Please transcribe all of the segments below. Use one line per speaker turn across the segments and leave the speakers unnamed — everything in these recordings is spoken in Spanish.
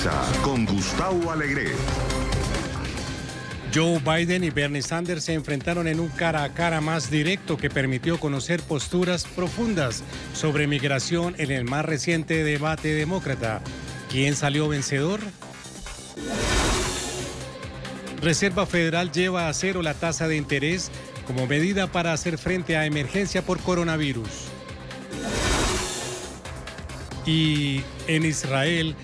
Prensa con Gustavo Alegret.
Joe Biden y Bernie Sanders se enfrentaron en un cara a cara más directo que permitió conocer posturas profundas sobre migración en el más reciente debate demócrata. ¿Quién salió vencedor? Reserva Federal lleva a cero la tasa de interés como medida para hacer frente a emergencia por coronavirus. Y en Israel,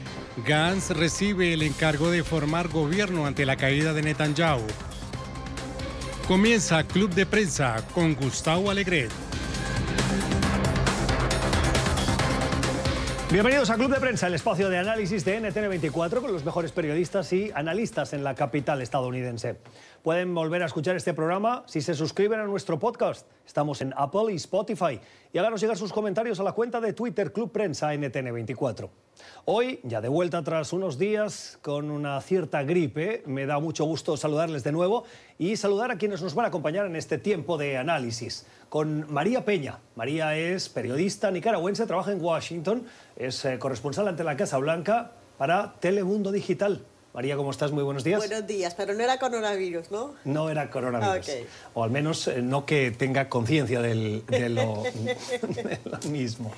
Gantz recibe el encargo de formar gobierno ante la caída de Netanyahu. Comienza Club de Prensa con Gustavo Alegret.
Bienvenidos a Club de Prensa, el espacio de análisis de NTN24 con los mejores periodistas y analistas en la capital estadounidense. Pueden volver a escuchar este programa si se suscriben a nuestro podcast. Estamos en Apple y Spotify. Y háganos llegar sus comentarios a la cuenta de Twitter Club Prensa NTN24. Hoy, ya de vuelta tras unos días con una cierta gripe, me da mucho gusto saludarles de nuevo y saludar a quienes nos van a acompañar en este tiempo de análisis. Con María Peña. María es periodista nicaragüense, trabaja en Washington, es corresponsal ante la Casa Blanca para Telemundo Digital. María, ¿cómo estás? Muy buenos días.
Buenos días, pero no era coronavirus, ¿no?
No era coronavirus.
Okay.
O al menos no que tenga conciencia de lo mismo.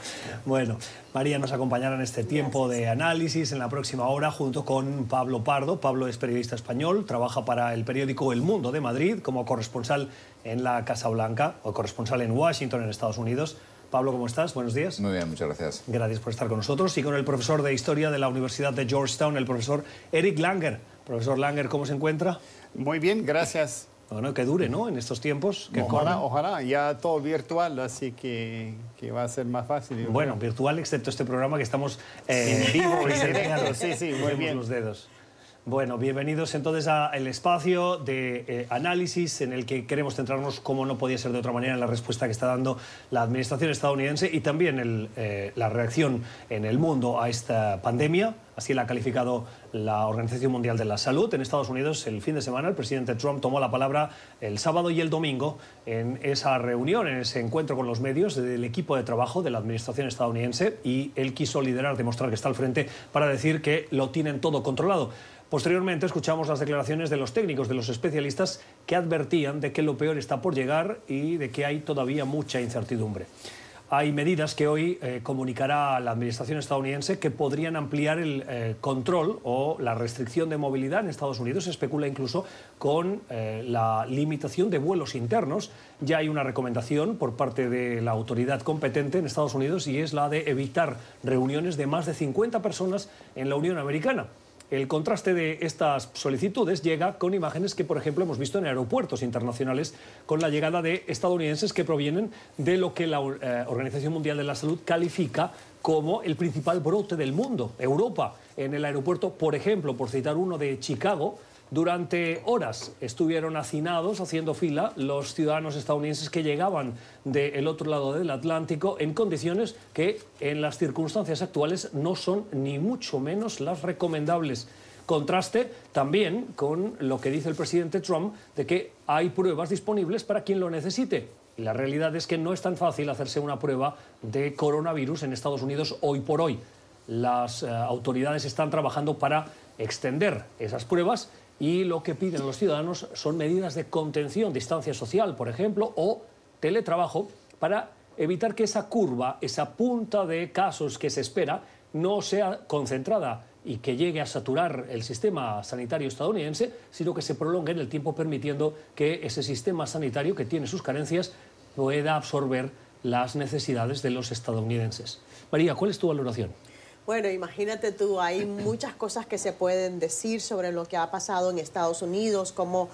Bueno, María nos acompañará en este tiempo de análisis en la próxima hora junto con Pablo Pardo. Pablo es periodista español, trabaja para el periódico El Mundo de Madrid como corresponsal en la Casa Blanca o corresponsal en Washington, en Estados Unidos. Pablo, ¿cómo estás? Buenos días.
Muy bien, muchas gracias.
Gracias por estar con nosotros. Y con el profesor de Historia de la Universidad de Georgetown, el profesor Eric Langer. Profesor Langer, ¿cómo se encuentra?
Muy bien, gracias.
Bueno, que dure, ¿no? En estos tiempos. Que
ojalá, ya todo virtual, así que va a ser más fácil.
Bueno, virtual, excepto este programa que estamos
en vivo, en directo. Sí, muy bien.
Los dedos. Bueno, bienvenidos entonces al espacio de análisis en el que queremos centrarnos, como no podía ser de otra manera, en la respuesta que está dando la administración estadounidense y también la reacción en el mundo a esta pandemia. Así la ha calificado la Organización Mundial de la Salud. En Estados Unidos, el fin de semana, el presidente Trump tomó la palabra el sábado y el domingo en esa reunión, en ese encuentro con los medios del equipo de trabajo de la administración estadounidense, y él quiso liderar, demostrar que está al frente para decir que lo tienen todo controlado. Posteriormente escuchamos las declaraciones de los técnicos, de los especialistas, que advertían de que lo peor está por llegar y de que hay todavía mucha incertidumbre. Hay medidas que hoy comunicará la administración estadounidense que podrían ampliar el control o la restricción de movilidad en Estados Unidos. Se especula incluso con la limitación de vuelos internos. Ya hay una recomendación por parte de la autoridad competente en Estados Unidos y es la de evitar reuniones de más de 50 personas en la Unión Americana. El contraste de estas solicitudes llega con imágenes que, por ejemplo, hemos visto en aeropuertos internacionales con la llegada de estadounidenses que provienen de lo que la Organización Mundial de la Salud califica como el principal brote del mundo, Europa. En el aeropuerto, por ejemplo, por citar uno de Chicago, durante horas estuvieron hacinados, haciendo fila, los ciudadanos estadounidenses que llegaban del otro lado del Atlántico en condiciones que en las circunstancias actuales no son ni mucho menos las recomendables. Contraste también con lo que dice el presidente Trump de que hay pruebas disponibles para quien lo necesite. Y la realidad es que no es tan fácil hacerse una prueba de coronavirus en Estados Unidos hoy por hoy. Las autoridades están trabajando para extender esas pruebas y lo que piden los ciudadanos son medidas de contención, distancia social, por ejemplo, o teletrabajo, para evitar que esa curva, esa punta de casos que se espera, no sea concentrada y que llegue a saturar el sistema sanitario estadounidense, sino que se prolongue en el tiempo, permitiendo que ese sistema sanitario, que tiene sus carencias, pueda absorber las necesidades de los estadounidenses. María, ¿cuál es tu valoración?
Bueno, imagínate tú, hay muchas cosas que se pueden decir sobre lo que ha pasado en Estados Unidos, cómo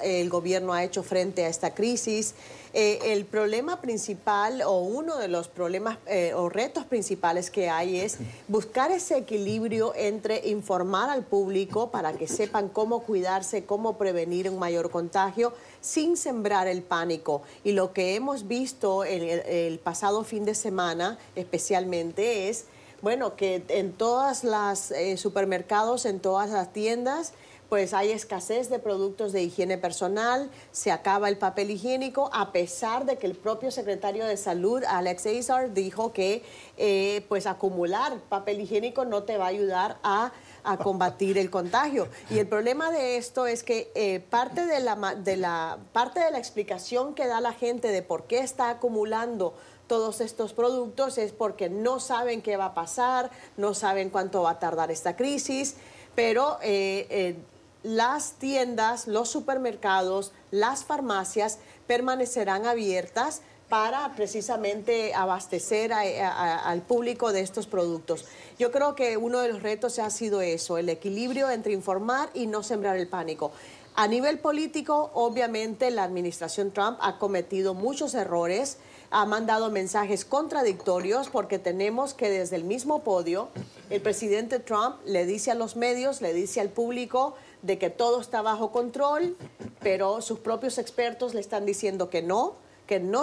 el gobierno ha hecho frente a esta crisis. El problema principal, o uno de los problemas o retos principales que hay, es buscar ese equilibrio entre informar al público para que sepan cómo cuidarse, cómo prevenir un mayor contagio, sin sembrar el pánico. Y lo que hemos visto en el pasado fin de semana especialmente es, bueno, que en todas las supermercados, en todas las tiendas, pues hay escasez de productos de higiene personal, se acaba el papel higiénico, a pesar de que el propio secretario de Salud, Alex Azar, dijo que pues acumular papel higiénico no te va a ayudar a a combatir el contagio. Y el problema de esto es que parte de la explicación que da la gente de por qué está acumulando todos estos productos es porque no saben qué va a pasar, no saben cuánto va a tardar esta crisis, pero las tiendas, los supermercados, las farmacias permanecerán abiertas para precisamente abastecer al público de estos productos. Yo creo que uno de los retos ha sido eso, el equilibrio entre informar y no sembrar el pánico. A nivel político, obviamente, la administración Trump ha cometido muchos errores, ha mandado mensajes contradictorios porque tenemos que desde el mismo podio, el presidente Trump le dice a los medios, le dice al público de que todo está bajo control, pero sus propios expertos le están diciendo que no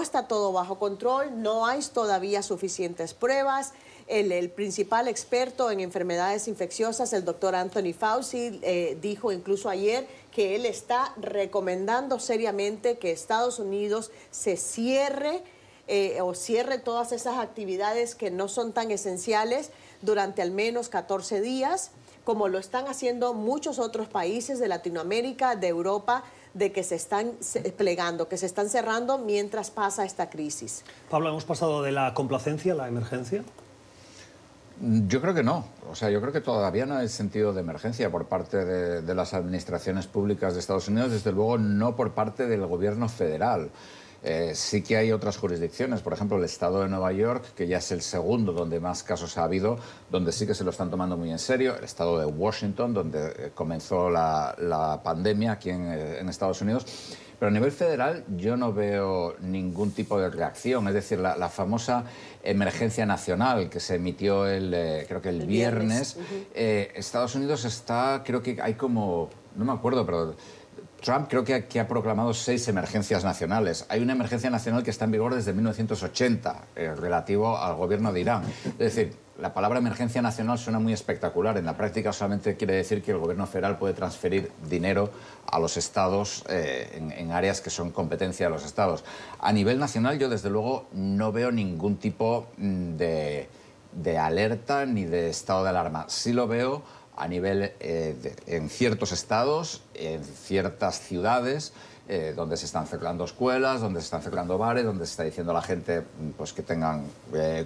está todo bajo control, no hay todavía suficientes pruebas. El principal experto en enfermedades infecciosas, el doctor Anthony Fauci, dijo incluso ayer que él está recomendando seriamente que Estados Unidos se cierre o cierre todas esas actividades que no son tan esenciales durante al menos 14 días, como lo están haciendo muchos otros países de Latinoamérica, de Europa, de que se están plegando, que se están cerrando mientras pasa esta crisis.
Pablo, ¿hemos pasado de la complacencia a la emergencia?
Yo creo que no. O sea, yo creo que todavía no hay sentido de emergencia por parte de las administraciones públicas de Estados Unidos, desde luego no por parte del gobierno federal. Sí que hay otras jurisdicciones, por ejemplo el estado de Nueva York, que ya es el segundo donde más casos ha habido, donde sí que se lo están tomando muy en serio, el estado de Washington, donde comenzó la pandemia aquí en Estados Unidos. Pero a nivel federal yo no veo ningún tipo de reacción, es decir, la famosa emergencia nacional que se emitió creo que el viernes. Estados Unidos está, creo que hay como, no me acuerdo, pero Trump creo que ha proclamado 6 emergencias nacionales. Hay una emergencia nacional que está en vigor desde 1980, relativo al gobierno de Irán. Es decir, la palabra emergencia nacional suena muy espectacular. En la práctica solamente quiere decir que el gobierno federal puede transferir dinero a los estados en áreas que son competencia de los estados. A nivel nacional yo desde luego no veo ningún tipo de alerta ni de estado de alarma. Sí lo veo a nivel en ciertos estados, en ciertas ciudades, donde se están cerrando escuelas, donde se están cerrando bares, donde se está diciendo a la gente pues, que tengan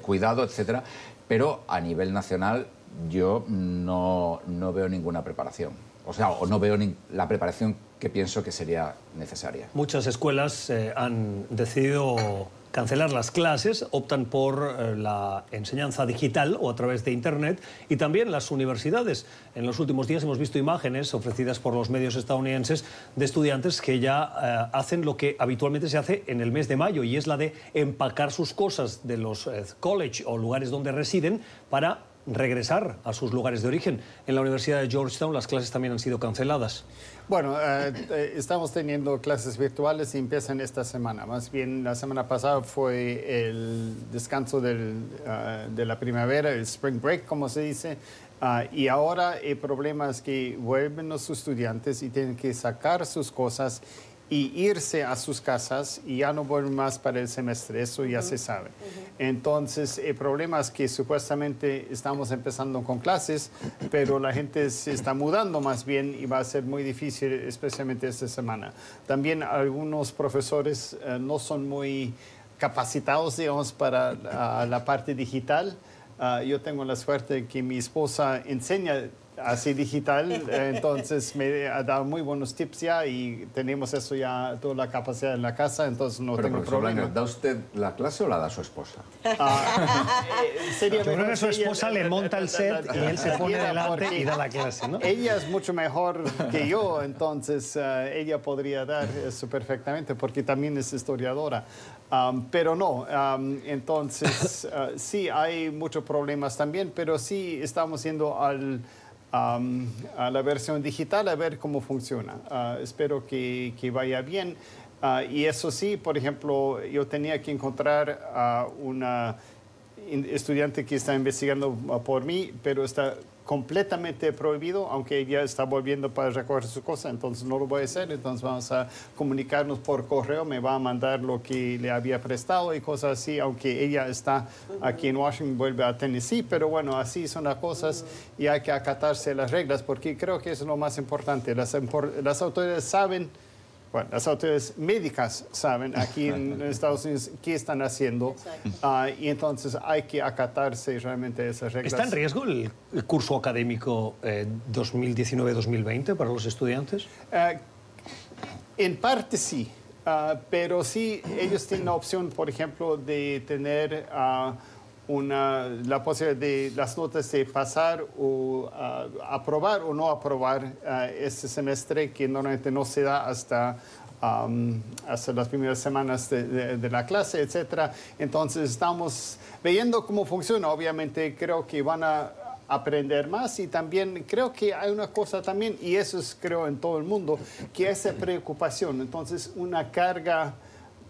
cuidado, etcétera. Pero a nivel nacional yo no veo ninguna preparación. O sea, o no veo la preparación que pienso que sería necesaria.
Muchas escuelas han decidido cancelar las clases, optan por la enseñanza digital o a través de Internet, y también las universidades. En los últimos días hemos visto imágenes ofrecidas por los medios estadounidenses de estudiantes que ya hacen lo que habitualmente se hace en el mes de mayo, y es la de empacar sus cosas de los college o lugares donde residen para regresar a sus lugares de origen. En la Universidad de Georgetown las clases también han sido canceladas.
Bueno, estamos teniendo clases virtuales y empiezan esta semana. Más bien, la semana pasada fue el descanso de la primavera, el spring break, como se dice. Y ahora el problema es que vuelven los estudiantes y tienen que sacar sus cosas y irse a sus casas y ya no vuelven más para el semestre, eso ya se sabe. Entonces, el problema es que supuestamente estamos empezando con clases, pero la gente se está mudando más bien y va a ser muy difícil, especialmente esta semana. También algunos profesores no son muy capacitados, digamos, para la parte digital. Yo tengo la suerte de que mi esposa enseña así digital, entonces me ha dado muy buenos tips ya y tenemos eso ya, toda la capacidad en la casa, entonces no tengo problema.
¿Da usted la clase o la da su esposa?
Yo creo que su esposa le monta el set y él se pone delante y da la clase, ¿no?
Ella es mucho mejor que yo, entonces ella podría dar eso perfectamente porque también es historiadora. Pero no, entonces sí hay muchos problemas también, pero sí estamos yendo a la versión digital a ver cómo funciona. Espero que vaya bien. Y eso sí, por ejemplo, yo tenía que encontrar a una estudiante que está investigando por mí, pero está completamente prohibido, aunque ella está volviendo para recoger su cosa, entonces no lo voy a hacer, entonces vamos a comunicarnos por correo, me va a mandar lo que le había prestado y cosas así, aunque ella está aquí en Washington, vuelve a Tennessee, pero bueno, así son las cosas y hay que acatarse las reglas, porque creo que eso es lo más importante. Las autoridades saben, bueno, las autoridades médicas saben aquí en Estados Unidos qué están haciendo y entonces hay que acatarse realmente esas reglas.
¿Está en riesgo el curso académico 2019-2020 para los estudiantes?
En parte sí, pero sí ellos tienen la opción, por ejemplo, de tener la posibilidad de las notas de pasar o aprobar o no aprobar este semestre, que normalmente no se da hasta las primeras semanas de la clase, etc. Entonces estamos viendo cómo funciona. Obviamente creo que van a aprender más y también creo que hay una cosa también, y eso es creo en todo el mundo, que es esa preocupación. Entonces una carga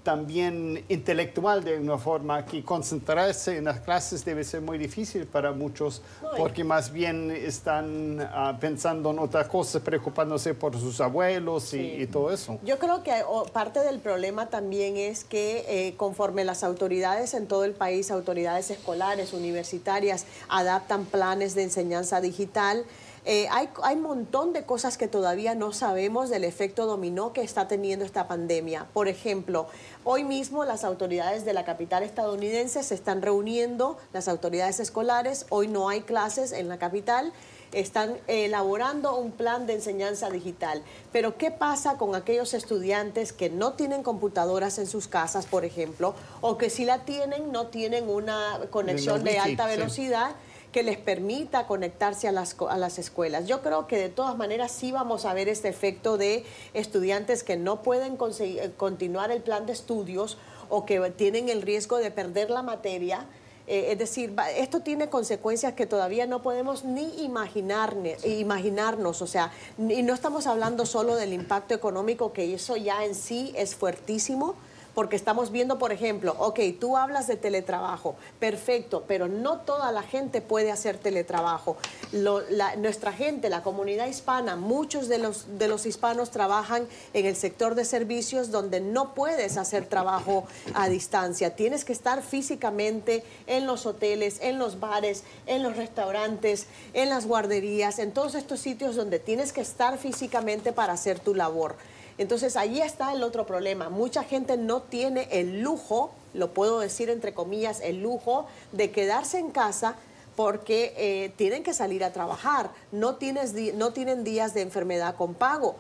también intelectual de una forma que concentrarse en las clases debe ser muy difícil para muchos porque más bien están pensando en otras cosas, preocupándose por sus abuelos y todo eso.
Yo creo que parte del problema también es que conforme las autoridades en todo el país, autoridades escolares, universitarias, adaptan planes de enseñanza digital, hay un montón de cosas que todavía no sabemos del efecto dominó que está teniendo esta pandemia. Por ejemplo, hoy mismo las autoridades de la capital estadounidense se están reuniendo, las autoridades escolares, hoy no hay clases en la capital, están elaborando un plan de enseñanza digital. Pero ¿qué pasa con aquellos estudiantes que no tienen computadoras en sus casas, por ejemplo, o que si la tienen, no tienen una conexión de alta velocidad? Que les permita conectarse a las escuelas. Yo creo que de todas maneras sí vamos a ver este efecto de estudiantes que no pueden continuar el plan de estudios o que tienen el riesgo de perder la materia. Es decir, esto tiene consecuencias que todavía no podemos ni imaginarnos, o sea, y no estamos hablando solo del impacto económico, que eso ya en sí es fuertísimo, porque estamos viendo, por ejemplo, ok, tú hablas de teletrabajo, perfecto, pero no toda la gente puede hacer teletrabajo. Nuestra gente, la comunidad hispana, muchos de los hispanos trabajan en el sector de servicios donde no puedes hacer trabajo a distancia. Tienes que estar físicamente en los hoteles, en los bares, en los restaurantes, en las guarderías, en todos estos sitios donde tienes que estar físicamente para hacer tu labor. Entonces, ahí está el otro problema. Mucha gente no tiene el lujo, lo puedo decir entre comillas, el lujo de quedarse en casa porque tienen que salir a trabajar. No tienen días de enfermedad con pago.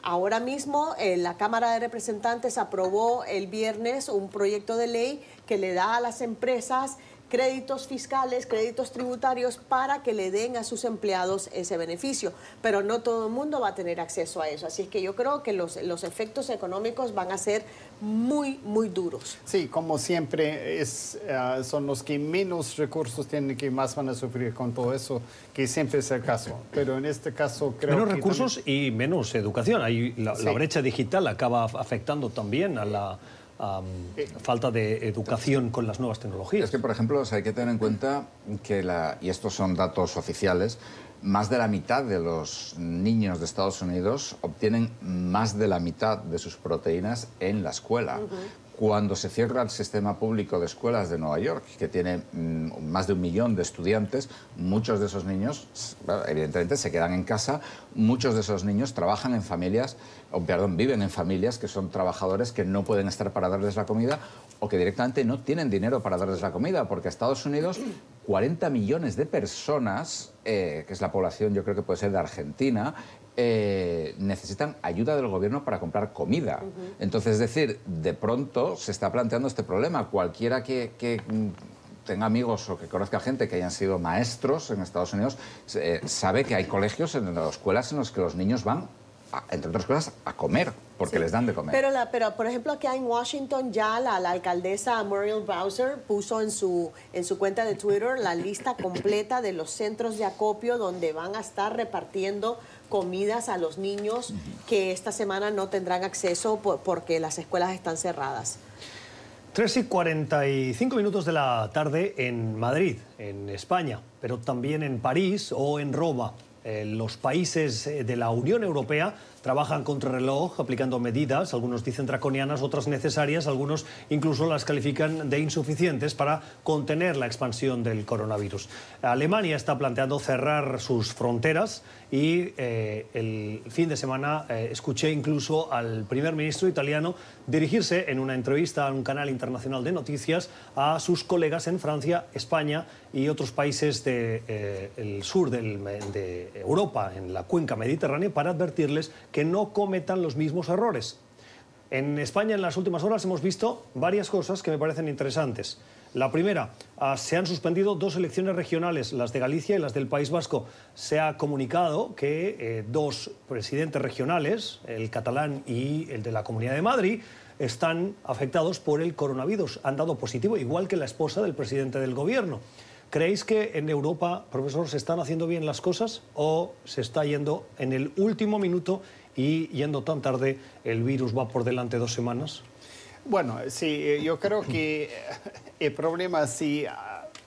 Ahora mismo, la Cámara de Representantes aprobó el viernes un proyecto de ley que le da a las empresas créditos fiscales, créditos tributarios para que le den a sus empleados ese beneficio, pero no todo el mundo va a tener acceso a eso, así es que yo creo que los efectos económicos van a ser muy, muy duros.
Sí, como siempre, son los que menos recursos tienen que más van a sufrir con todo eso, que siempre es el caso, pero en este caso creo
menos
que
recursos
también...
y menos educación. La brecha digital acaba afectando también a la falta de educación con las nuevas tecnologías.
Es que, por ejemplo, hay que tener en cuenta que, y estos son datos oficiales, más de la mitad de los niños de Estados Unidos obtienen más de la mitad de sus proteínas en la escuela. Cuando se cierra el sistema público de escuelas de Nueva York, que tiene más de 1 millón de estudiantes, muchos de esos niños, evidentemente, se quedan en casa. Muchos de esos niños trabajan en familias, viven en familias que son trabajadores que no pueden estar para darles la comida o que directamente no tienen dinero para darles la comida, porque Estados Unidos, 40 millones de personas, que es la población, yo creo que puede ser de Argentina, necesitan ayuda del gobierno para comprar comida. Entonces, es decir, de pronto se está planteando este problema. Cualquiera que tenga amigos o que conozca gente que hayan sido maestros en Estados Unidos sabe que hay colegios, en las escuelas, en los que los niños van, entre otras cosas, a comer, porque les dan de comer.
Pero por ejemplo, acá en Washington ya la alcaldesa Muriel Bowser puso en su cuenta de Twitter la lista completa de los centros de acopio donde van a estar repartiendo comidas a los niños que esta semana no tendrán acceso porque las escuelas están cerradas.
3:45 de la tarde en Madrid, en España, pero también en París o en Roma. Los países de la Unión Europea trabajan contra reloj, aplicando medidas, algunos dicen draconianas, otras necesarias, algunos incluso las califican de insuficientes para contener la expansión del coronavirus. Alemania está planteando cerrar sus fronteras y el fin de semana escuché incluso al primer ministro italiano dirigirse en una entrevista a un canal internacional de noticias a sus colegas en Francia, España y otros países del sur de Europa, en la cuenca mediterránea, para advertirles que no cometan los mismos errores. En España, en las últimas horas, hemos visto varias cosas que me parecen interesantes. La primera, se han suspendido 2 elecciones regionales, las de Galicia y las del País Vasco. Se ha comunicado que 2 presidentes regionales, el catalán y el de la Comunidad de Madrid, están afectados por el coronavirus. Han dado positivo, igual que la esposa del presidente del gobierno. ¿Creéis que en Europa, profesor, se están haciendo bien las cosas o se está yendo en el último minuto y yendo tan tarde, el virus va por delante 2 semanas?
Bueno, sí, yo creo que el problema sí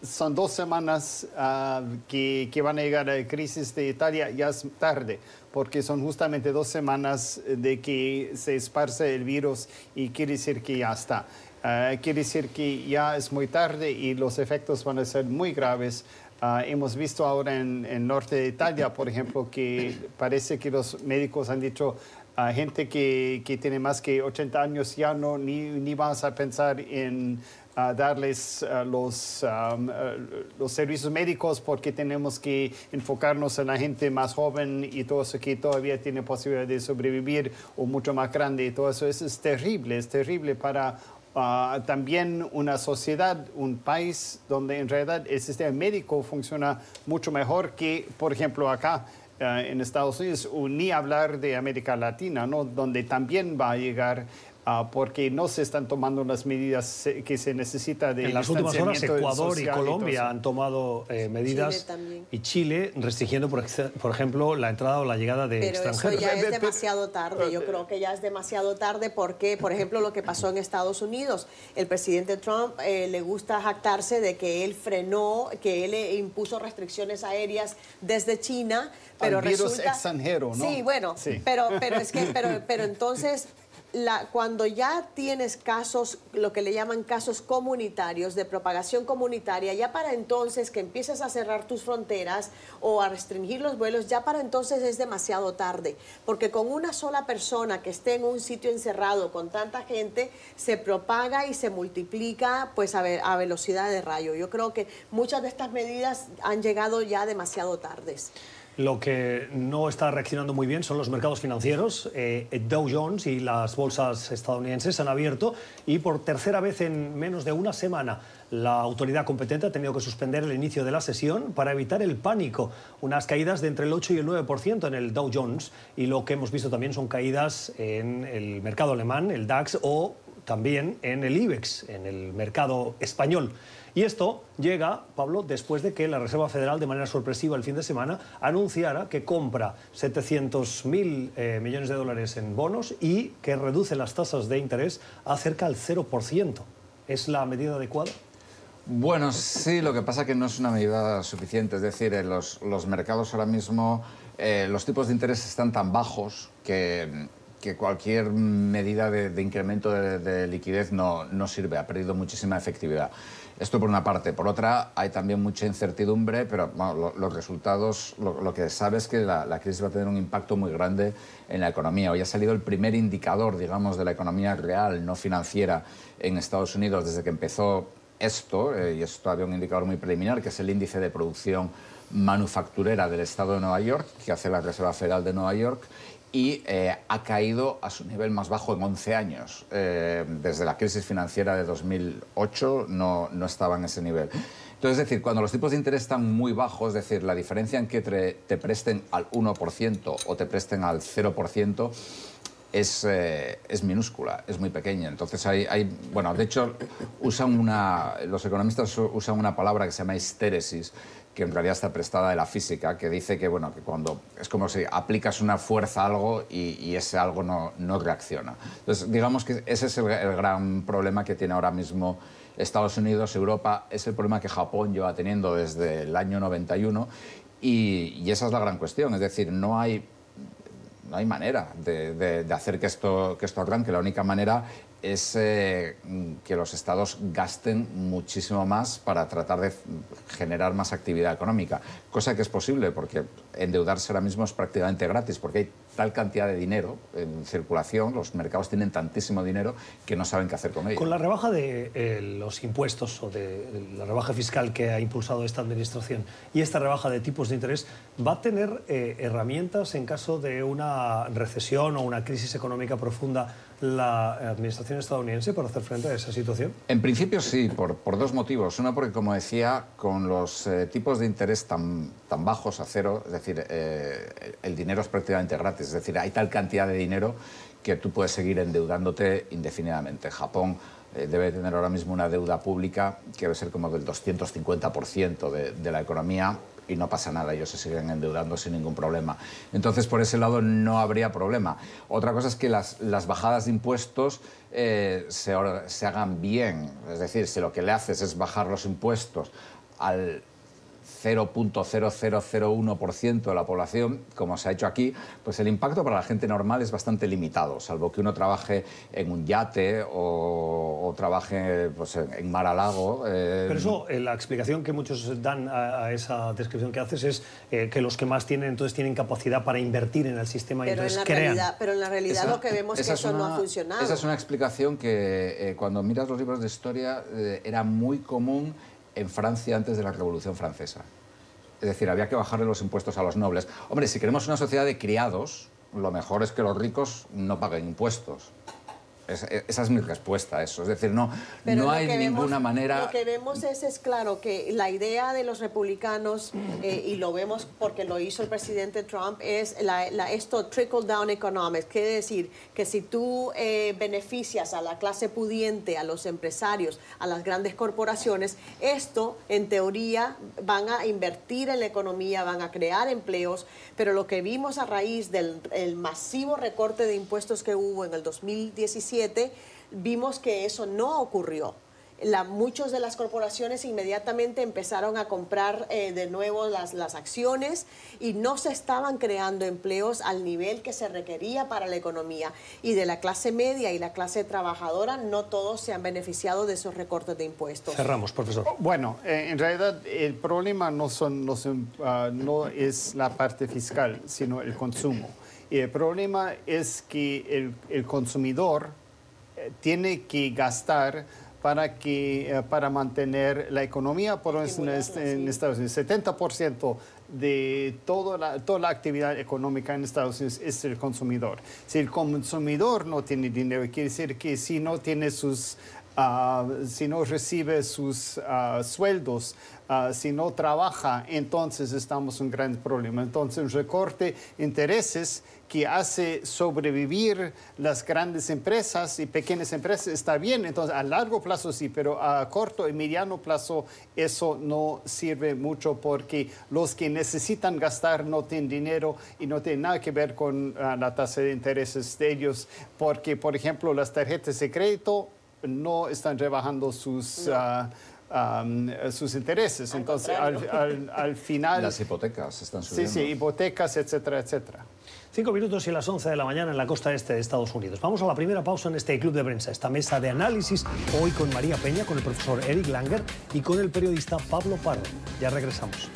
son 2 semanas que van a llegar a la crisis de Italia, ya es tarde, porque son justamente 2 semanas de que se esparce el virus y quiere decir que ya está. Quiere decir que ya es muy tarde y los efectos van a ser muy graves. Hemos visto ahora en el norte de Italia, por ejemplo, que parece que los médicos han dicho a gente que tiene más que 80 años ya no, ni vamos a pensar en darles los servicios médicos porque tenemos que enfocarnos en la gente más joven y todo eso que todavía tiene posibilidad de sobrevivir o mucho más grande y todo eso. Eso es terrible para también una sociedad, un país donde en realidad el sistema médico funciona mucho mejor que, por ejemplo, acá en Estados Unidos, ni hablar de América Latina, ¿no? Donde también va a llegar porque no se están tomando las medidas que se necesita de
en las últimas horas Ecuador y Colombia han tomado medidas,
Chile
y Chile restringiendo, por ejemplo, la entrada o la llegada de extranjeros.
Pero eso ya es demasiado tarde. Yo creo que ya es demasiado tarde porque, por ejemplo, lo que pasó en Estados Unidos, el presidente Trump le gusta jactarse de que él frenó, que él impuso restricciones aéreas desde China, pero
al virus
resulta
extranjero, ¿no?
Sí, bueno, sí. Pero entonces cuando ya tienes casos, lo que le llaman casos comunitarios, de propagación comunitaria, ya para entonces que empieces a cerrar tus fronteras o a restringir los vuelos, ya para entonces es demasiado tarde, porque con una sola persona que esté en un sitio encerrado con tanta gente, se propaga y se multiplica pues a velocidad de rayo. Yo creo que muchas de estas medidas han llegado ya demasiado tardes.
Lo que no está reaccionando muy bien son los mercados financieros. Dow Jones y las bolsas estadounidenses han abierto y por tercera vez en menos de una semana la autoridad competente ha tenido que suspender el inicio de la sesión para evitar el pánico. Unas caídas de entre el 8 y el 9% en el Dow Jones, y lo que hemos visto también son caídas en el mercado alemán, el DAX, o también en el IBEX, en el mercado español. Y esto llega, Pablo, después de que la Reserva Federal, de manera sorpresiva el fin de semana, anunciara que compra 700.000 millones de dólares en bonos y que reduce las tasas de interés a cerca del 0%. ¿Es la medida adecuada?
Bueno, sí, lo que pasa es que no es una medida suficiente. Es decir, en los mercados ahora mismo los tipos de interés están tan bajos que cualquier medida de incremento de liquidez no sirve, ha perdido muchísima efectividad. Esto por una parte. Por otra, hay también mucha incertidumbre, pero bueno, los resultados, lo que sabe es que la crisis va a tener un impacto muy grande en la economía. Hoy ha salido el primer indicador, digamos, de la economía real, no financiera, en Estados Unidos desde que empezó esto, y es todavía un indicador muy preliminar, que es el índice de producción manufacturera del estado de Nueva York, que hace la Reserva Federal de Nueva York, y ha caído a su nivel más bajo en 11 años. Desde la crisis financiera de 2008 no estaba en ese nivel. Entonces, es decir, cuando los tipos de interés están muy bajos, es decir, la diferencia en que te presten al 1% o te presten al 0%, es minúscula, es muy pequeña. Entonces, bueno, de hecho, los economistas usan una palabra que se llama histéresis, que en realidad está prestada de la física, que dice que, bueno, que cuando es como si aplicas una fuerza a algo y ese algo no reacciona. Entonces, digamos que ese es el gran problema que tiene ahora mismo Estados Unidos, Europa, es el problema que Japón lleva teniendo desde el año 91 y esa es la gran cuestión, es decir, no hay manera de hacer que esto arranque. La única manera es que los estados gasten muchísimo más para tratar de generar más actividad económica, cosa que es posible porque endeudarse ahora mismo es prácticamente gratis, porque hay tal cantidad de dinero en circulación, los mercados tienen tantísimo dinero que no saben qué hacer con ello.
Con la rebaja de los impuestos o de la rebaja fiscal que ha impulsado esta administración y esta rebaja de tipos de interés, ¿va a tener herramientas en caso de una recesión o una crisis económica profunda la administración estadounidense para hacer frente a esa situación?
En principio sí, por dos motivos. Uno, porque como decía, con los tipos de interés tan bajos, a cero, es decir, el dinero es prácticamente gratis. Es decir, hay tal cantidad de dinero que tú puedes seguir endeudándote indefinidamente. Japón debe tener ahora mismo una deuda pública que debe ser como del 250% de la economía y no pasa nada, ellos se siguen endeudando sin ningún problema. Entonces, por ese lado no habría problema. Otra cosa es que las bajadas de impuestos se hagan bien. Es decir, si lo que le haces es bajar los impuestos al 0.0001% de la población, como se ha hecho aquí, pues el impacto para la gente normal es bastante limitado, salvo que uno trabaje en un yate o trabaje pues, en mar a lago.
Pero eso, la explicación que muchos dan a esa descripción que haces es que los que más tienen, entonces tienen capacidad para invertir en el sistema y entonces crean.
Pero en la realidad lo que vemos es que eso no ha funcionado.
Esa es una explicación que cuando miras los libros de historia era muy común en Francia antes de la Revolución Francesa. Es decir, había que bajarle los impuestos a los nobles. Hombre, si queremos una sociedad de criados, lo mejor es que los ricos no paguen impuestos. Esa es mi respuesta a eso. Es decir, no hay ninguna manera...
Lo que vemos es claro, que la idea de los republicanos, y lo vemos porque lo hizo el presidente Trump, es esto trickle-down economics. Quiere decir que si tú beneficias a la clase pudiente, a los empresarios, a las grandes corporaciones, esto, en teoría, van a invertir en la economía, van a crear empleos, pero lo que vimos a raíz del masivo recorte de impuestos que hubo en el 2017, vimos que eso no ocurrió. Muchas de las corporaciones inmediatamente empezaron a comprar de nuevo las acciones y no se estaban creando empleos al nivel que se requería para la economía. Y de la clase media y la clase trabajadora, no todos se han beneficiado de esos recortes de impuestos.
Cerramos, profesor.
Bueno, en realidad el problema no es la parte fiscal, sino el consumo. Y el problema es que el consumidor tiene que gastar para mantener la economía. Por ejemplo, en Estados Unidos, 70% de toda la actividad económica en Estados Unidos es el consumidor. Si el consumidor no tiene dinero, quiere decir que si no tiene si no recibe sus sueldos, si no trabaja, entonces estamos en un gran problema. Entonces, un recorte de intereses que hace sobrevivir las grandes empresas y pequeñas empresas está bien. Entonces, a largo plazo sí, pero a corto y mediano plazo eso no sirve mucho porque los que necesitan gastar no tienen dinero y no tiene nada que ver con la tasa de intereses de ellos, porque, por ejemplo, las tarjetas de crédito no están rebajando sus intereses. Entonces, al final...
Las hipotecas están subiendo.
Sí, hipotecas, etcétera, etcétera.
5 minutos y las 11 de la mañana en la costa este de Estados Unidos. Vamos a la primera pausa en este Club de Prensa, esta mesa de análisis, hoy con María Peña, con el profesor Eric Langer y con el periodista Pablo Pardo. Ya regresamos.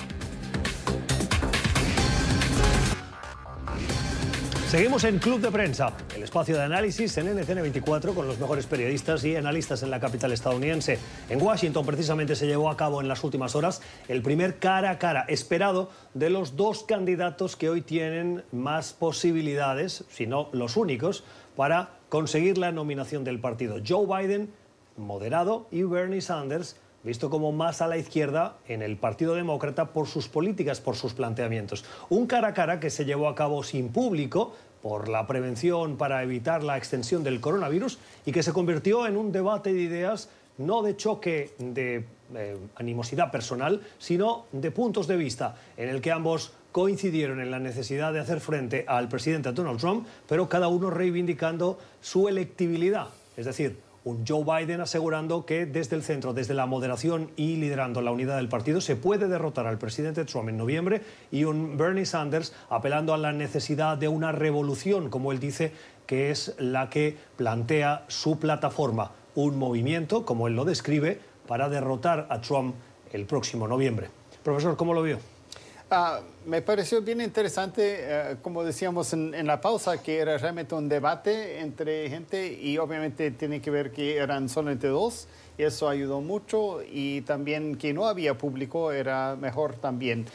Seguimos en Club de Prensa, el espacio de análisis en NTN24 con los mejores periodistas y analistas en la capital estadounidense. En Washington precisamente se llevó a cabo en las últimas horas el primer cara a cara esperado de los dos candidatos que hoy tienen más posibilidades, si no los únicos, para conseguir la nominación del partido. Joe Biden, moderado, y Bernie Sanders, visto como más a la izquierda en el Partido Demócrata por sus políticas, por sus planteamientos. Un cara a cara que se llevó a cabo sin público por la prevención para evitar la extensión del coronavirus y que se convirtió en un debate de ideas no de choque de animosidad personal, sino de puntos de vista en el que ambos coincidieron en la necesidad de hacer frente al presidente Donald Trump, pero cada uno reivindicando su electibilidad. Es decir, un Joe Biden asegurando que desde el centro, desde la moderación y liderando la unidad del partido, se puede derrotar al presidente Trump en noviembre, y un Bernie Sanders apelando a la necesidad de una revolución, como él dice, que es la que plantea su plataforma, un movimiento, como él lo describe, para derrotar a Trump el próximo noviembre. Profesor, ¿cómo lo vio?
Me pareció bien interesante, como decíamos en la pausa, que era realmente un debate entre gente, y obviamente tiene que ver que eran solamente dos, y eso ayudó mucho, y también que no había público era mejor también.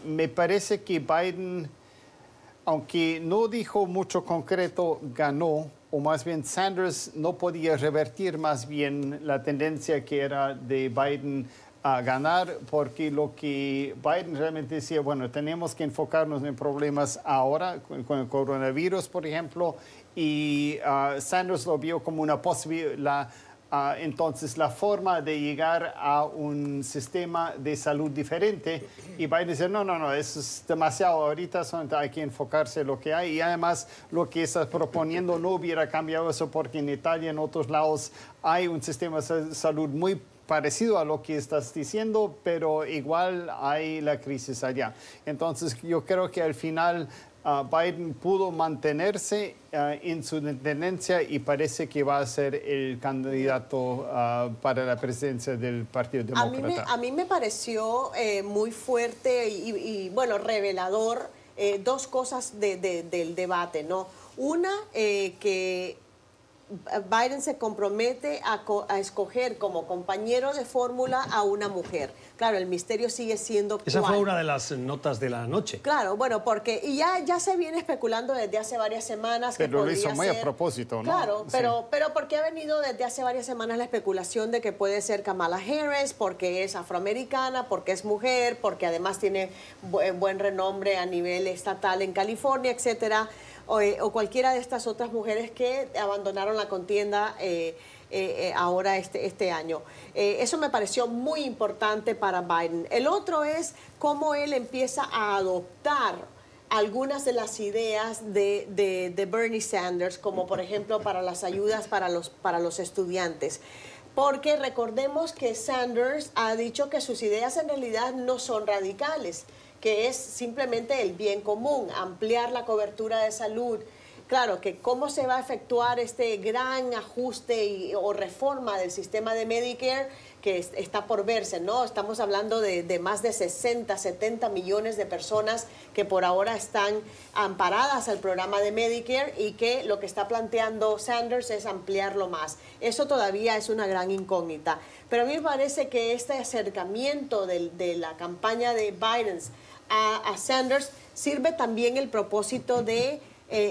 Me parece que Biden, aunque no dijo mucho concreto, ganó, o más bien Sanders no podía revertir más bien la tendencia que era de Biden a ganar, porque lo que Biden realmente decía, bueno, tenemos que enfocarnos en problemas ahora, con el coronavirus, por ejemplo, y Sanders lo vio como una posibilidad. Entonces, la forma de llegar a un sistema de salud diferente, y Biden dice, no, eso es demasiado ahorita, hay que enfocarse en lo que hay, y además lo que estás proponiendo no hubiera cambiado eso, porque en Italia y en otros lados hay un sistema de salud muy parecido a lo que estás diciendo, pero igual hay la crisis allá. Entonces, yo creo que al final Biden pudo mantenerse en su tendencia, y parece que va a ser el candidato para la presidencia del Partido Demócrata.
A mí me pareció muy fuerte y bueno, revelador dos cosas del debate, ¿no? Una, que Biden se compromete a escoger como compañero de fórmula a una mujer. Claro, el misterio sigue siendo
Esa fue una de las notas de la noche.
Claro, bueno, porque y ya se viene especulando desde hace varias semanas que
pero
podría
lo hizo muy
ser,
a propósito, ¿no?
Claro,
Sí.
pero porque ha venido desde hace varias semanas la especulación de que puede ser Kamala Harris, porque es afroamericana, porque es mujer, porque además tiene buen renombre a nivel estatal en California, etcétera. O cualquiera de estas otras mujeres que abandonaron la contienda ahora este año. Eso me pareció muy importante para Biden. El otro es cómo él empieza a adoptar algunas de las ideas de Bernie Sanders, como por ejemplo para las ayudas para los estudiantes. Porque recordemos que Sanders ha dicho que sus ideas en realidad no son radicales, que es simplemente el bien común, ampliar la cobertura de salud. Claro, que cómo se va a efectuar este gran ajuste o reforma del sistema de Medicare, que está por verse, ¿no? Estamos hablando de más de 60, 70 millones de personas que por ahora están amparadas al programa de Medicare, y que lo que está planteando Sanders es ampliarlo más. Eso todavía es una gran incógnita. Pero a mí me parece que este acercamiento de la campaña de Biden a Sanders sirve también el propósito de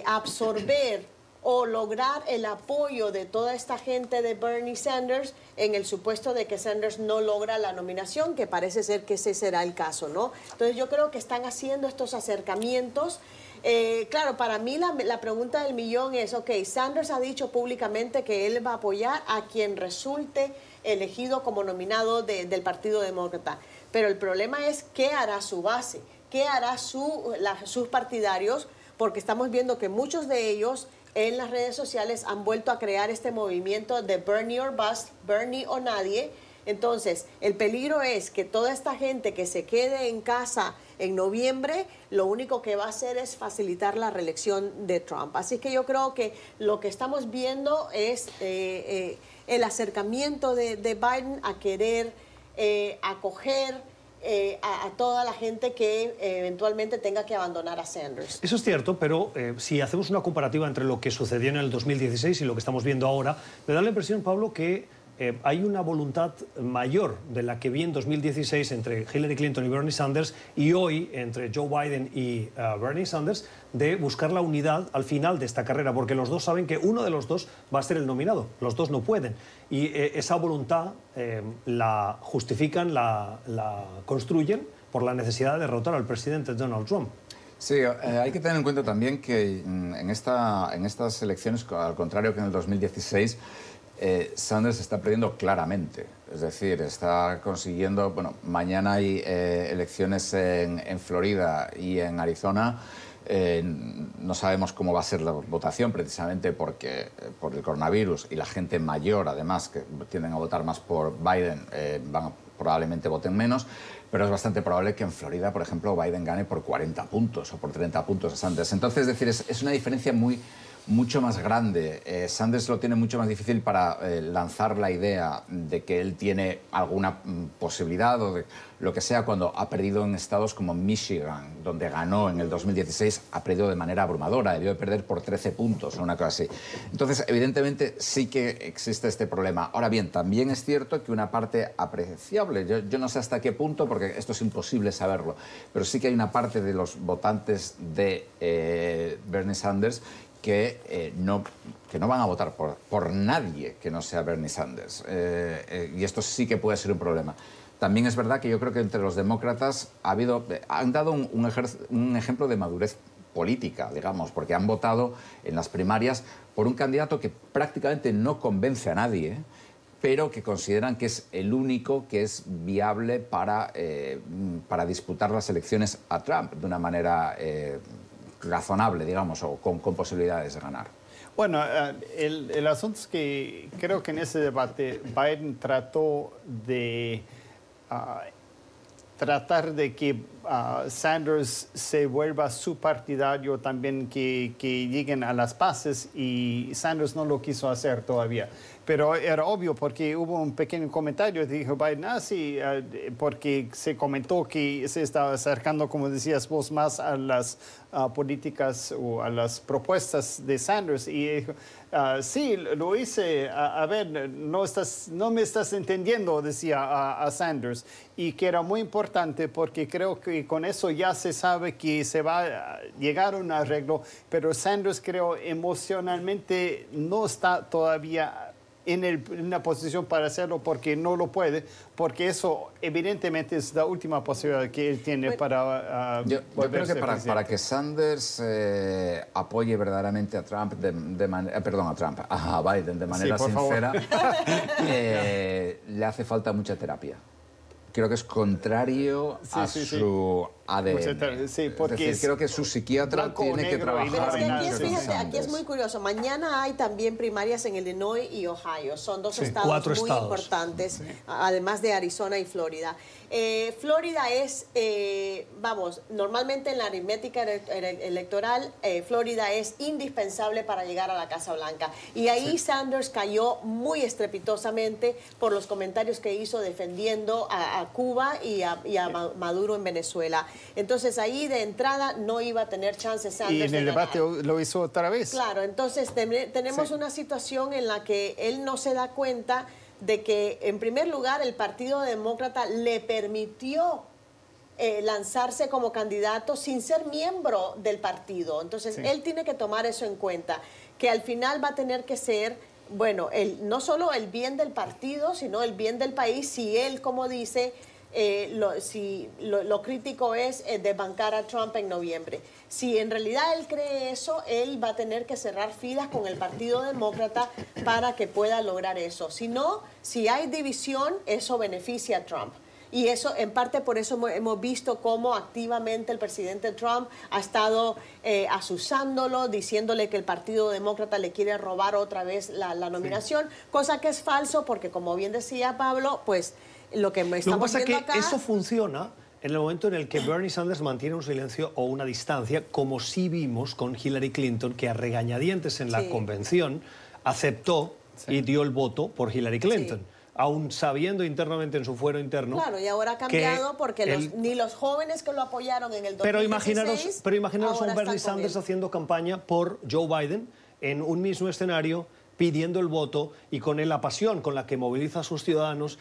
absorber o lograr el apoyo de toda esta gente de Bernie Sanders en el supuesto de que Sanders no logra la nominación, que parece ser que ese será el caso, ¿no? Entonces yo creo que están haciendo estos acercamientos. Claro, para mí la pregunta del millón es, ok, Sanders ha dicho públicamente que él va a apoyar a quien resulte elegido como nominado del Partido Demócrata, pero el problema es qué hará su base, qué hará sus partidarios, porque estamos viendo que muchos de ellos en las redes sociales han vuelto a crear este movimiento de Bernie or Bust, Bernie o nadie. Entonces, el peligro es que toda esta gente que se quede en casa en noviembre, lo único que va a hacer es facilitar la reelección de Trump. Así que yo creo que lo que estamos viendo es el acercamiento de Biden a querer acoger a toda la gente que eventualmente tenga que abandonar a Sanders.
Eso es cierto, pero si hacemos una comparativa entre lo que sucedió en el 2016 y lo que estamos viendo ahora, me da la impresión, Pablo, que hay una voluntad mayor de la que vi en 2016 entre Hillary Clinton y Bernie Sanders, y hoy entre Joe Biden y Bernie Sanders, de buscar la unidad al final de esta carrera, porque los dos saben que uno de los dos va a ser el nominado, los dos no pueden, y esa voluntad la justifican, la construyen por la necesidad de derrotar al presidente Donald Trump.
Sí, hay que tener en cuenta también que en estas elecciones, al contrario que en el 2016, Sanders está perdiendo claramente. Es decir, está consiguiendo... Bueno, mañana hay elecciones en Florida y en Arizona. No sabemos cómo va a ser la votación, precisamente por el coronavirus y la gente mayor, además, que tienden a votar más por Biden, probablemente voten menos, pero es bastante probable que en Florida, por ejemplo, Biden gane por 40 puntos o por 30 puntos a Sanders. Entonces, es decir, es una diferencia mucho más grande. Sanders lo tiene mucho más difícil para lanzar la idea de que él tiene alguna posibilidad o de lo que sea cuando ha perdido en estados como Michigan, donde ganó en el 2016, ha perdido de manera abrumadora, debió de perder por 13 puntos o una cosa así. Entonces, evidentemente, sí que existe este problema. Ahora bien, también es cierto que una parte apreciable, yo no sé hasta qué punto, porque esto es imposible saberlo, pero sí que hay una parte de los votantes de Bernie Sanders que no van a votar por nadie que no sea Bernie Sanders. Y esto sí que puede ser un problema. También es verdad que yo creo que entre los demócratas han dado un ejemplo de madurez política, digamos, porque han votado en las primarias por un candidato que prácticamente no convence a nadie, pero que consideran que es el único que es viable para disputar las elecciones a Trump de una manera razonable, digamos, o con posibilidades de ganar.
Bueno, el asunto es que creo que en ese debate Biden trató de tratar de que Sanders se vuelva su partidario, también que lleguen a las paces, y Sanders no lo quiso hacer todavía. Pero era obvio porque hubo un pequeño comentario, dijo Biden, sí, porque se comentó que se estaba acercando, como decías vos, más a las políticas o a las propuestas de Sanders. Y dijo, sí, lo hice, a ver, no me estás entendiendo, decía a Sanders. Y que era muy importante porque creo que con eso ya se sabe que se va a llegar a un arreglo, pero Sanders, creo, emocionalmente no está todavía en una posición para hacerlo porque no lo puede, porque eso evidentemente es la última posibilidad que él tiene para
yo creo que para que Sanders apoye verdaderamente a Trump a Biden de manera sincera, le hace falta mucha terapia. Creo que es contrario a su ADN.
Sí, porque
creo que su psiquiatra tiene que trabajar.
Fíjate, aquí es muy curioso. Mañana hay también primarias en Illinois y Ohio. Son dos estados muy importantes, además de Arizona y Florida. Florida es, normalmente en la aritmética electoral, Florida es indispensable para llegar a la Casa Blanca. Y ahí Sanders cayó muy estrepitosamente por los comentarios que hizo defendiendo a Cuba y a Maduro en Venezuela. Entonces ahí de entrada no iba a tener chance Sanders.
Y en el debate lo hizo otra vez.
Claro, entonces tenemos una situación en la que él no se da cuenta de que, en primer lugar, el Partido Demócrata le permitió lanzarse como candidato sin ser miembro del partido. Entonces, él tiene que tomar eso en cuenta, que al final va a tener que ser, bueno, no solo el bien del partido, sino el bien del país, si él, como dice, lo crítico es desbancar a Trump en noviembre. Si en realidad él cree eso, él va a tener que cerrar filas con el Partido Demócrata para que pueda lograr eso. Si no, si hay división, eso beneficia a Trump. Y eso, en parte, por eso hemos visto cómo activamente el presidente Trump ha estado asusándolo, diciéndole que el Partido Demócrata le quiere robar otra vez la nominación, cosa que es falso porque, como bien decía Pablo, pues lo que estamos viendo acá...
Eso funciona en el momento en el que Bernie Sanders mantiene un silencio o una distancia, como sí vimos con Hillary Clinton, que a regañadientes en la convención aceptó y dio el voto por Hillary Clinton. Aún sabiendo internamente en su fuero interno...
Claro, y ahora ha cambiado porque ni los jóvenes que lo apoyaron en el 2016...
Pero imaginaros a un Bernie Sanders haciendo campaña por Joe Biden en un mismo escenario, pidiendo el voto y con la pasión con la que moviliza a sus ciudadanos,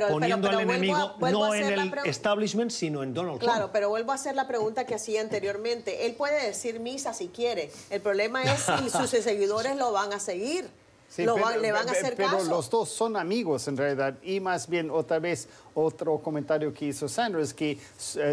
poniendo al enemigo no en el establishment, sino en Donald Trump.
Claro, pero vuelvo a hacer la pregunta que hacía anteriormente. Él puede decir misa si quiere. El problema es si sus seguidores lo van a seguir.
Sí, le van a hacer caso. Pero los dos son amigos en realidad, y más bien otra vez otro comentario que hizo Sanders, que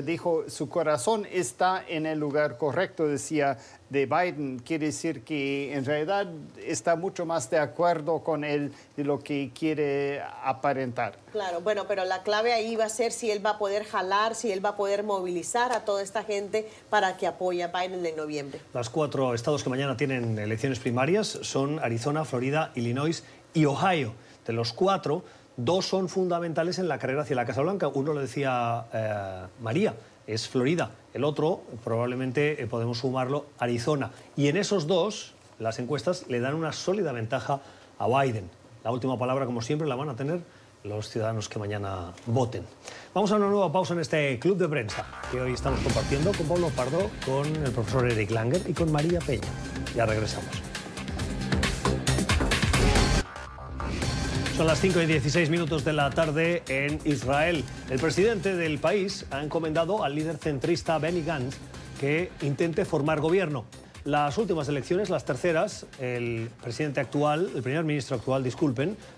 dijo su corazón está en el lugar correcto, decía, de Biden. Quiere decir que en realidad está mucho más de acuerdo con él de lo que quiere aparentar.
Claro, bueno, pero la clave ahí va a ser si él va a poder jalar, si él va a poder movilizar a toda esta gente para que apoye a Biden en noviembre.
Los 4 estados que mañana tienen elecciones primarias son Arizona, Florida, Illinois y Ohio. De los 4, 2 son fundamentales en la carrera hacia la Casa Blanca. Uno lo decía María, es Florida. El otro, probablemente podemos sumarlo, Arizona. Y en esos 2, las encuestas le dan una sólida ventaja a Biden. La última palabra, como siempre, la van a tener los ciudadanos que mañana voten. Vamos a una nueva pausa en este Club de Prensa que hoy estamos compartiendo con Pablo Pardo, con el profesor Eric Langer y con María Peña. Ya regresamos. Son las 5:16 de la tarde en Israel. El presidente del país ha encomendado al líder centrista Benny Gantz que intente formar gobierno. Las últimas elecciones, las terceras, el primer ministro actual,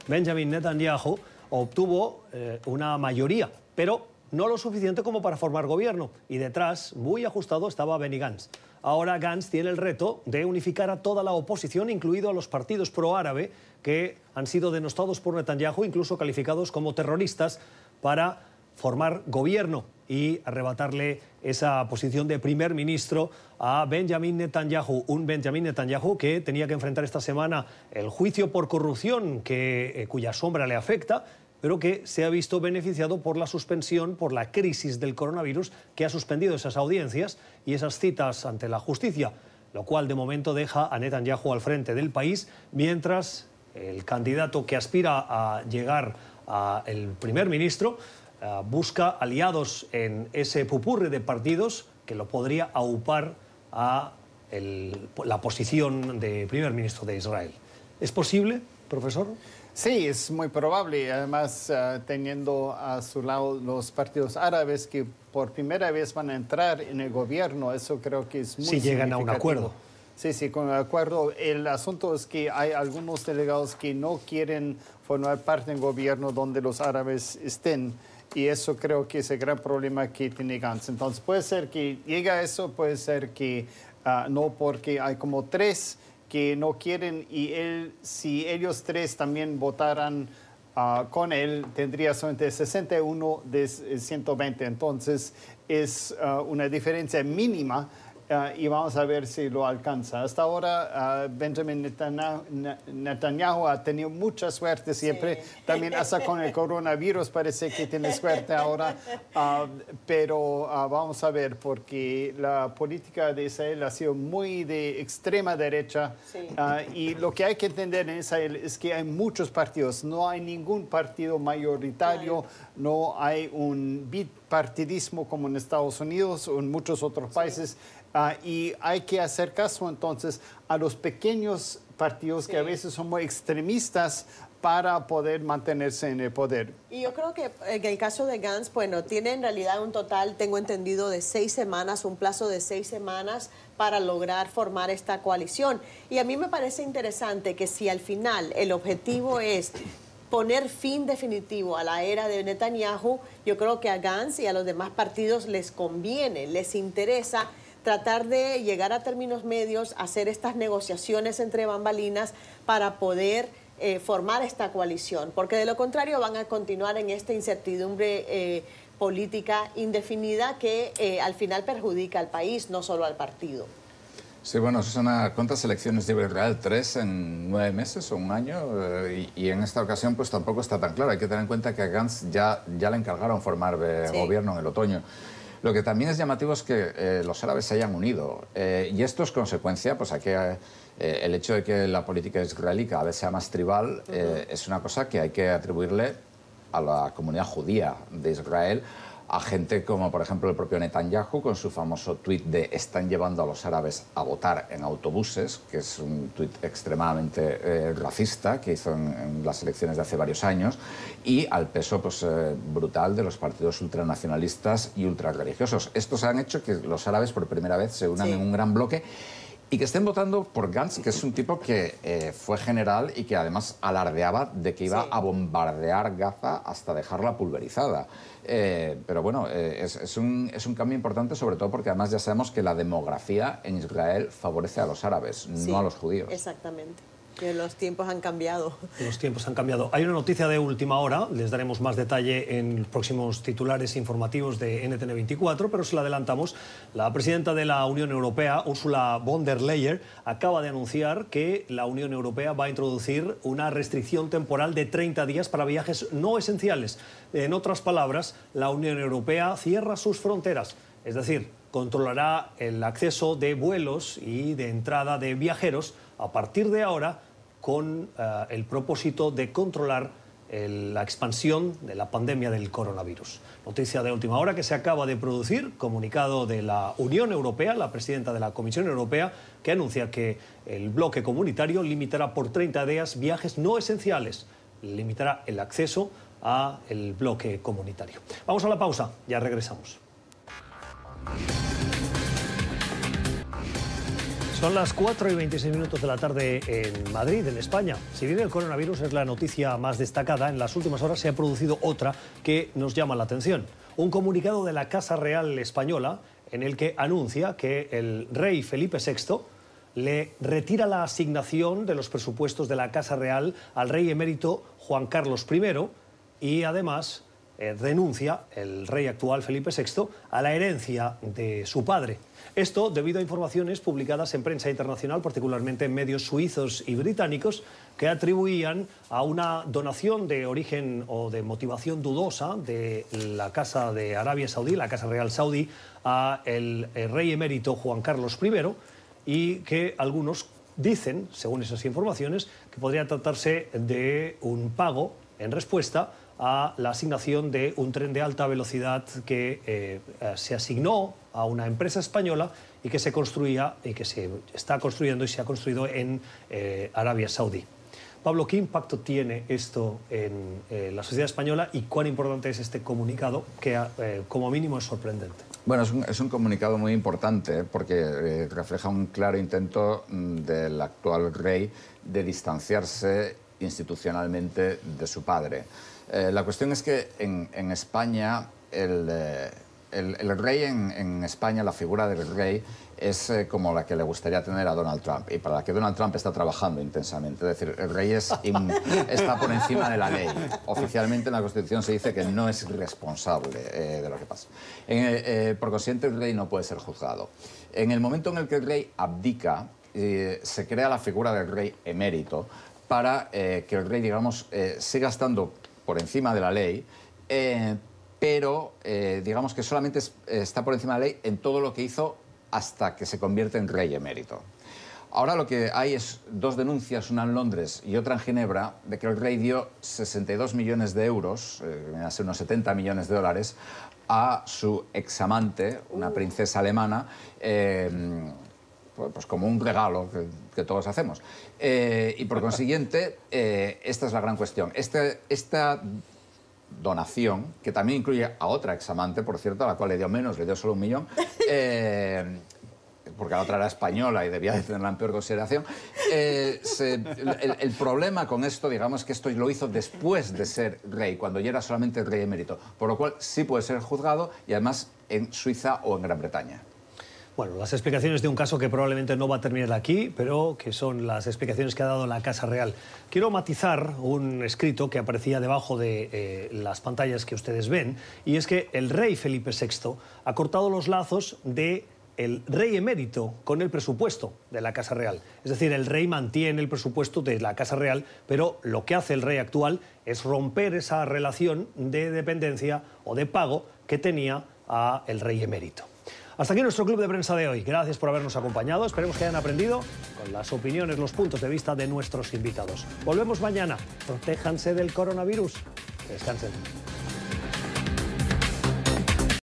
Benjamin Netanyahu, obtuvo una mayoría, pero no lo suficiente como para formar gobierno. Y detrás, muy ajustado, estaba Benny Gantz. Ahora Gantz tiene el reto de unificar a toda la oposición, incluido a los partidos pro-árabe, que han sido denostados por Netanyahu, incluso calificados como terroristas, para formar gobierno y arrebatarle esa posición de primer ministro a Benjamin Netanyahu. Un Benjamin Netanyahu que tenía que enfrentar esta semana el juicio por corrupción cuya sombra le afecta, pero que se ha visto beneficiado por la suspensión, por la crisis del coronavirus, que ha suspendido esas audiencias y esas citas ante la justicia, lo cual de momento deja a Netanyahu al frente del país, mientras el candidato que aspira a llegar al primer ministro busca aliados en ese pupurri de partidos que lo podría aupar a la posición de primer ministro de Israel. ¿Es posible, profesor?
Sí, es muy probable. Además, teniendo a su lado los partidos árabes que por primera vez van a entrar en el gobierno, eso creo que es muy significativo. Si llegan a un acuerdo. Sí, con el acuerdo. El asunto es que hay algunos delegados que no quieren formar parte del gobierno donde los árabes estén. Y eso creo que es el gran problema que tiene Gantz. Entonces puede ser que llegue a eso, puede ser que no, porque hay como 3 que no quieren y si ellos 3 también votaran con él, tendría solamente 61 de 120. Entonces es una diferencia mínima. Y vamos a ver si lo alcanza. Hasta ahora, Benjamin Netanyahu ha tenido mucha suerte siempre. Sí. También hasta con el coronavirus parece que tiene suerte ahora. Pero vamos a ver, porque la política de Israel ha sido muy de extrema derecha. Sí. Y lo que hay que entender en Israel es que hay muchos partidos. No hay ningún partido mayoritario. No hay un bipartidismo como en Estados Unidos o en muchos otros países. Y hay que hacer caso entonces a los pequeños partidos que a veces son muy extremistas para poder mantenerse en el poder.
Y yo creo que en el caso de Gantz, bueno, tiene en realidad un total, tengo entendido, de 6 semanas, un plazo de 6 semanas para lograr formar esta coalición. Y a mí me parece interesante que si al final el objetivo es poner fin definitivo a la era de Netanyahu, yo creo que a Gantz y a los demás partidos les conviene, les interesa tratar de llegar a términos medios, hacer estas negociaciones entre bambalinas para poder formar esta coalición, porque de lo contrario van a continuar en esta incertidumbre política indefinida que al final perjudica al país, no solo al partido.
Sí, bueno, Susana, ¿cuántas elecciones lleva Israel? ¿3 en 9 meses o un año? Y en esta ocasión pues tampoco está tan claro. Hay que tener en cuenta que a Gantz ya le encargaron formar gobierno en el otoño. Lo que también es llamativo es que los árabes se hayan unido. Y esto es consecuencia, pues aquí el hecho de que la política israelí cada vez sea más tribal es una cosa que hay que atribuirle a la comunidad judía de Israel, a gente como, por ejemplo, el propio Netanyahu, con su famoso tuit de «están llevando a los árabes a votar en autobuses», que es un tuit extremadamente racista que hizo en las elecciones de hace varios años, y al peso pues, brutal de los partidos ultranacionalistas y ultrarreligiosos. Estos han hecho que los árabes por primera vez se unan en un gran bloque. y que estén votando por Gantz, que es un tipo que fue general y que además alardeaba de que iba a bombardear Gaza hasta dejarla pulverizada. Pero bueno, es un cambio importante, sobre todo porque además ya sabemos que la demografía en Israel favorece a los árabes, no a los judíos.
Exactamente. Que los tiempos han cambiado.
Los tiempos han cambiado. Hay una noticia de última hora, les daremos más detalle en próximos titulares informativos de NTN 24, pero se la adelantamos. La presidenta de la Unión Europea, Ursula von der Leyen, acaba de anunciar que la Unión Europea va a introducir una restricción temporal de 30 días para viajes no esenciales. En otras palabras, la Unión Europea cierra sus fronteras, es decir, controlará el acceso de vuelos y de entrada de viajeros a partir de ahora, con el propósito de controlar la expansión de la pandemia del coronavirus. Noticia de última hora que se acaba de producir, comunicado de la Unión Europea, la presidenta de la Comisión Europea, que anuncia que el bloque comunitario limitará por 30 días viajes no esenciales, limitará el acceso al bloque comunitario. Vamos a la pausa, ya regresamos. Son las 4:26 de la tarde en Madrid, en España. Si bien el coronavirus es la noticia más destacada, en las últimas horas se ha producido otra que nos llama la atención. Un comunicado de la Casa Real Española en el que anuncia que el rey Felipe VI le retira la asignación de los presupuestos de la Casa Real al rey emérito Juan Carlos I y además renuncia el rey actual Felipe VI a la herencia de su padre. Esto debido a informaciones publicadas en prensa internacional, particularmente en medios suizos y británicos, que atribuían a una donación de origen o de motivación dudosa de la Casa de Arabia Saudí, la Casa Real Saudí, a el rey emérito Juan Carlos I, y que algunos dicen, según esas informaciones, que podría tratarse de un pago en respuesta a la asignación de un tren de alta velocidad que se asignó a una empresa española y que se construía y que se está construyendo y se ha construido en Arabia Saudí. Pablo, ¿qué impacto tiene esto en la sociedad española y cuán importante es este comunicado que como mínimo es sorprendente?
Bueno, es un comunicado muy importante porque refleja un claro intento del actual rey de distanciarse institucionalmente de su padre. La cuestión es que en España, el rey en España, la figura del rey, es como la que le gustaría tener a Donald Trump y para la que Donald Trump está trabajando intensamente. Es decir, el rey está por encima de la ley. Oficialmente en la Constitución se dice que no es responsable de lo que pasa. Por consiguiente, el rey no puede ser juzgado. En el momento en el que el rey abdica, se crea la figura del rey emérito para que el rey, digamos, siga estando por encima de la ley, pero digamos que solamente está por encima de la ley en todo lo que hizo hasta que se convierte en rey emérito. Ahora lo que hay es dos denuncias, una en Londres y otra en Ginebra, de que el rey dio 62 millones de euros, hace unos 70 millones de dólares, a su examante, una princesa alemana, pues como un regalo que todos hacemos. Y por consiguiente, esta es la gran cuestión. Esta donación, que también incluye a otra examante, por cierto, a la cual le dio menos, le dio solo 1 millón, porque la otra era española y debía de tenerla en peor consideración. El problema con esto, digamos, que esto lo hizo después de ser rey, cuando ya era solamente rey emérito, por lo cual sí puede ser juzgado y además en Suiza o en Gran Bretaña.
Bueno, las explicaciones de un caso que probablemente no va a terminar aquí, pero que son las explicaciones que ha dado la Casa Real. Quiero matizar un escrito que aparecía debajo de las pantallas que ustedes ven, y es que el rey Felipe VI ha cortado los lazos del rey emérito con el presupuesto de la Casa Real. Es decir, el rey mantiene el presupuesto de la Casa Real, pero lo que hace el rey actual es romper esa relación de dependencia o de pago que tenía el rey emérito. Hasta aquí nuestro club de prensa de hoy. Gracias por habernos acompañado. Esperemos que hayan aprendido con las opiniones, los puntos de vista de nuestros invitados. Volvemos mañana. Protéjanse del coronavirus. Descansen.